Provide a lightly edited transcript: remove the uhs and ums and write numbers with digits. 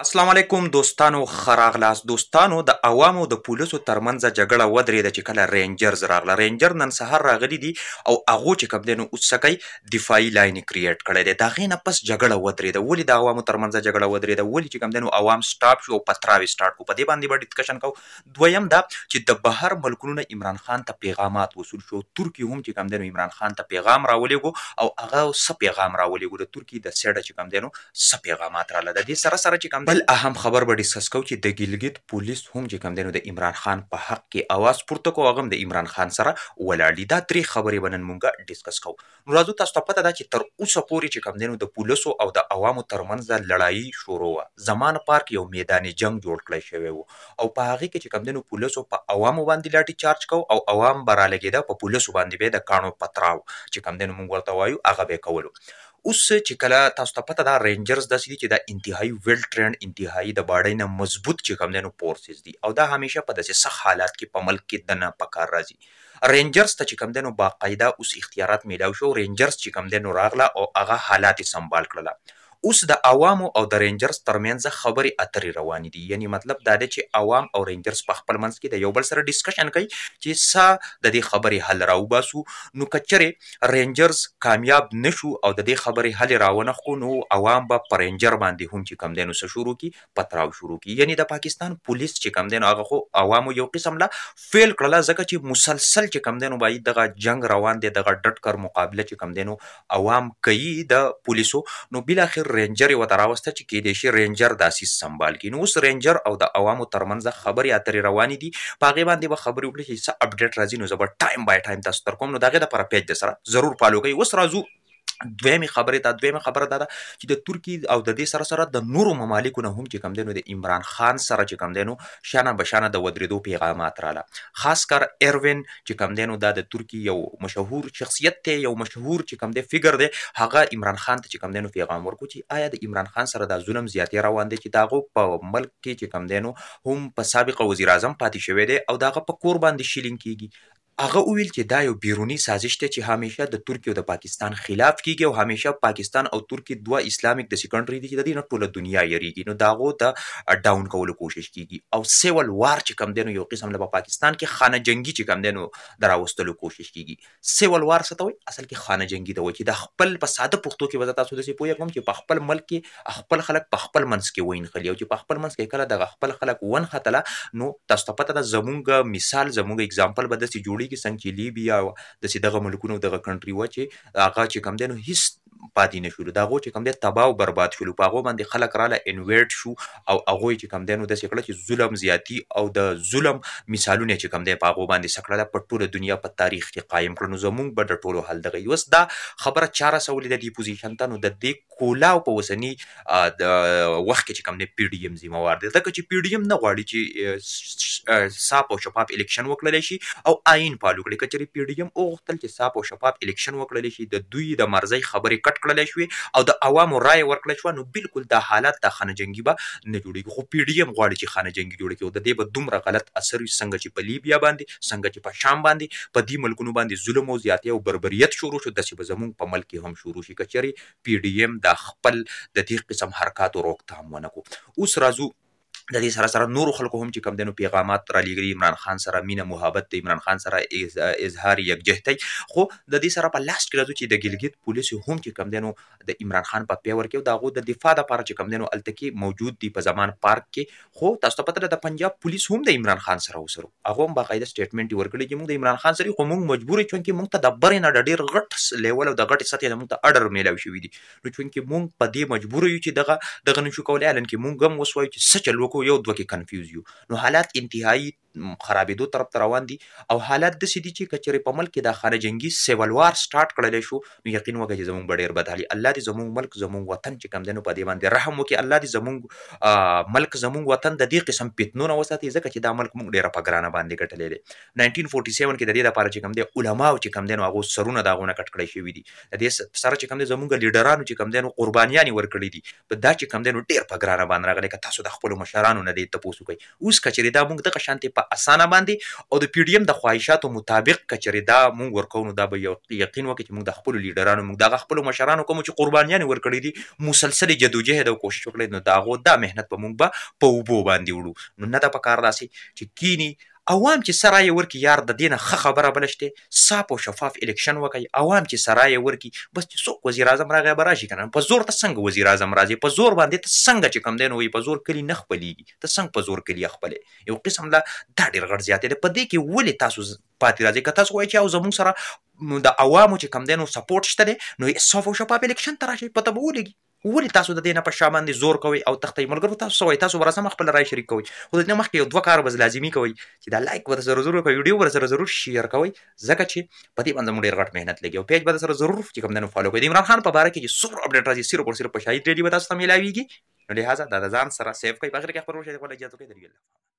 السلام علیکم دوستانو خراغلاس دوستانو د عوامو د پولیسو ترمنځ جګړه ودرېده چې کله رینجرز راغله رینجر نن سهار راغلي دي او هغو چې کوم دی نو اوس څه کوي دفاعي لاین یې کریټ کړی دی د هغې نه پس جګړه ودرېده ولې د عوامو ترمنځ جګړه ودرېده ولې چې کوم دی نو عوام سټاپ شو او پتراوې سټارټ کړو په دې باندې به ډسکشن کوو دویم دا چې د بهر ملکونو نه عمران خان ته پیغامات وصول شو ترکي هم چې کوم دی نو عمران خان ته پیغام راولېږو او هغه څه پیغام راولېږو د ترکي د سیډه چې کوم دی نو څه پیغامات راله د دې سره چې کوم بل اهم خبر به ډسکس کوو چې د ګیلګت پولیس هم چې کوم دی نو د عمران خان په حق کې اواز پورته کوو هغه هم د عمران خان سره ولاړ دي دا درې خبرې به نن مونږ ډسکس کوو نو راځو تاسو ته پته ده چې تر اوسه پورې چې کوم دی نو د پولیسو او د عوامو ترمنځ لړایي شروع وه زمان پارک یو میدان جنگ جوړ کړی شوی و او په هغې کې چې کوم دی نو پولیسو په عوامو باندې لاټي چارج کوو او عوام به رالګېده په پولیسو باندې به د کاڼو پتراو چې کوم دی نو مونږ ورته وایو هغه به یې کولو اوس چې کله تاسو ته پته ده رینجرز داسې دي چې دا انتهایی ویل ټرینډ انتهایی د باډۍ نه مضبوط چې کوم دی نو فورسز دي او دا همیشه په داسې سخت حالات کې په ملک کې دننه په کار راځي رینجرز ته چې کوم دی نو باقاعده اوس اختیارات میلاو شو رینجرز چې کوم دی نو راغله او هغه حالات یې سنبال کړله اوس د عوامو او د رینجرز ترمنځ خبرې اترې روانې دي یعنی مطلب دا دی چې عوام او رینجرز په خپل منځ کې د یو بل سره ډسکشن کوي چې څه د دې خبرې حل راوباسو نو که چیرې رینجرز کامیاب نشو او د دې خبرې حل راونه خو نو عوام به په رینجر باندې هم چې کم دی نو څه شروع کړي پتراو شروع کړي یعنی د پاکستان پولیس چې کم دی نو هغه خو عوامو یو قسم لا فیل کړله ځکه چې مسلسل چې کم دی نو باید دغه جنگ روان دی دغه ډټ کر مقابله چې کم دی نو عوام کوي د پولیسو نو بالاخره رینجر یې ورته راوسته چې کیدای شي رینجر داسې سنبال کړي نو اوس رینجر او د عوامو ترمنځ خبرې اترې روانې دي په هغې باندې به خبرې وکړي چې څه اپډیټ راځي نو زه به ټایم بای ټایم تاسو ته کوم نو د هغې دپاره پیج د سره ضرور فالو کوئ اوس راځو دویمه خبره دا ده چې د ترکی او د دې سره سره د نورو ممالکو نه هم چې کم دی نو د عمران خان سره چې کم دی نو شانه بشانه د ودرېدو پیغامات راله خاص کر ایروین چې کم دی نو دا د ترکی یو مشهور شخصیت دی یو مشهور چې کم دی فیګر دی هغه عمران خان ته چې کم دی نو پیغام ورکړو چې آیا د عمران خان سره دا ظلم زیاتې روان دی چې داغه په ملک کې چې کم دی نو هم په سابق وزیر اعظم پاتې شوی دی او داغه په کور باندې شیلینګ کیږي هغه وویل چې دا یو بیرونی سازش دی چې همیشه د ترکیه او د پاکستان خلاف کیږي او همیشه پاکستان او ترکیه دوه اسلامیک د سیکنډري دي چې د دې نه ټوله دنیا یریږي نو داغو ته ډاون کولو کوشش کیږي او سیول وار چې کم دی نو یو قسم له پاکستان کې خانه جنگي چې کم دی نو دراوستلو کوشش کیږي سیول وار څه ته وایي اصل کې خانه جنگي ته وایي چې د خپل په ساده پښتو کې وزه تاسو داسې پوهیږم چې په خپل ملک کې خپل خلک په خپل منځ کې وینخلي او چې په خپل منځ کې کله د خپل خلک ونختله نو تاسو ته پته ده زمونږ مثال زمونږ اگزامپل به داسې جوړیږي څنګه چې لیبیا او داسې دغه ملکونو دغه کنټري وه چې هغه چې کوم دی نو هیڅ پاتې نه شول د هغو چې کوم دی تباه او برباد شولو په هغو باندې خلک راله انویټ شو او هغوی چې کوم دی نو داسې کړه چې ظلم زیاتي او د ظلم مثالونه چې کوم دی په هغو باندې څه کړله په ټوله دنیا په تاریخ کې قایم کړه نو زمونږ به د ټولو حل دغه اوس دا خبره چا رسولې ده دې پوزیشن ته نو د دې کولاو په اوسني د وخت کې چې کوم دی پی ډي ایم ذمهوار دی ځکه چې پی ډي ایم نه غواړي چې صاف او شفاف الیکشن وکړلی شي او آئین فالو کړي که چېرې پی ډي ایم وغوښتل چې صاف او شفاف الیکشن وکړلی شي د دوی د مرضۍ خبرې کټ کړلی شوې او د عوامو رایه ورکړلی شوه نو بالکل دا حالات دا خانه جنګي به نه جوړېږي خو پی ډي ایم غواړي چې خانه جنګي جوړه کړي او د دې به دومره غلط اثر وي څنګه چې په لیبیا باندې څنګه چې په شام باندې په دې ملکونو باندې ظلم او زیاتې او بربریت شروع شو داسې به زموږ په ملک کې هم شروع شي که چېرې پی ډي ایم دا خپل د دې قسم حرکاتو روکتام ونه کړو اوس راځو د دې سره سره نورو خلکو هم چې کم دی نو پیغامات رالیږلي عمران خان سره مینه محبت د عمران خان سره اظهار یکجهتۍ خو د دې سره په لاست کې راځو چې د ګلګت پولیسو هم چې کم دی نو د عمران خان په پیور کې د هغو د دفاع دپاره چې کم دی نو هلته کې موجود دي په زمان پارک کې خو تاسو ته پته ده د پنجاب پولیس هم د عمران خان سره وسرو هغه هم باقاعده سټیټمنټ یې ورکړی چې موږ د عمران خان سره خو موږ مجبور یو چونکې موږ ته د برې نه د ډېر غټ لیول او د غټې سطحې نه موږ ته اډر میلاو شوي دي نو چونکې موږ په دې مجبور یو چې دغه نشو کولی الان کې موږ هم اوس وایو چې څه چل وکړو یو دوه کې کنفیوز یو نو حالات انتهایی خرابېدو طرف ته روان دي او حالات داسې دي چې که چېرې په ملک کې دا خانه جنګي سیول وار سټارټ کړلی شو نو یقین وکړه چې زموږ به ډېر بد حالي الله دې زموږ ملک زموږ وطن چې کوم دی نو په دې باندې رحم وکړي الله دې زموږ ملک زموږ وطن د دې قسم فتنو نه وساتي ځکه چې دا ملک موږ ډېره په ګرانه باندې ګټلی دی 1947 کې د دې دپاره چې کوم دی علماو چې کوم دی نو هغو سرونه د هغو نه کټ کړی شوي دي د دې سره چې کوم دی زموږ لیډرانو چې کوم دی نو قربانیانې ورکړي دي په دا چې کوم دی نو ډېر په ګرانه باندې راغلی که تاسو د خپلو مشرانو نه دې تپوس وکړئ اوس که چېرې دا موږ دغه شانتې په په اسانه باندې او د پی ډی ایم د خواهشاتو مطابق کچري دا مونږ ورکو نو دا به یو یقین وکړي چې مونږ د خپل لیډرانو مونږ د خپل مشرانو کوم چې قربانیان ورکړي دي مسلسل جدوجهد او کوشش وکړي نو دا غو دا مهنت په مونږ به په وبو باندې وړو نو نه دا په کار راسي چې کینی عوام چې سرای ورکی یار د دینه خبره بلشته صاف او شفاف الیکشن وکي عوام چې سرای ورکی بس چې څوک وزیر اعظم راغی براشي کنه په زور ته څنګه وزیر اعظم راځي په زور باندې ته څنګه چې کم دین وي په زور کلی نه خپلېږي ته څنګه په زور کلی خپلې یو قسم لا دا ډېر غړ زیاتې ده په دې کې ولې تاسو پاتې راځي که تاسو وایئ چې او زموږ سره د عوامو چې کم دینو سپورټ شته دی نو صاف او شفاف الیکشن ته راشئ پته به ولګي ولې تاسو د دې نه په شا باندې زور کوئ او تختئ ملګرو تاسو څه وایئ تاسو به راسم خپل رای شریک کوئ خو د دې نه مخکې یو 2 کار به لازمي کوئ چې دا لایک به درسره ضرور کوئ ویډیو به درسره ضرور شیر کوئ ځکه چې په دې باندې موږ ډېر غټ مهنت لګي او پیج به درسره ضرور چې کوم دی نو فالو کوئ د عمران خان په باره کې چې څومره اپډیټ راځي صرف او صرف په شاهد ریډي به تاسو ته میلاویږي نو لهذا دا د ځان سره سیف کوئ په اخر کې خپل ورشه خپل اجازه کوئ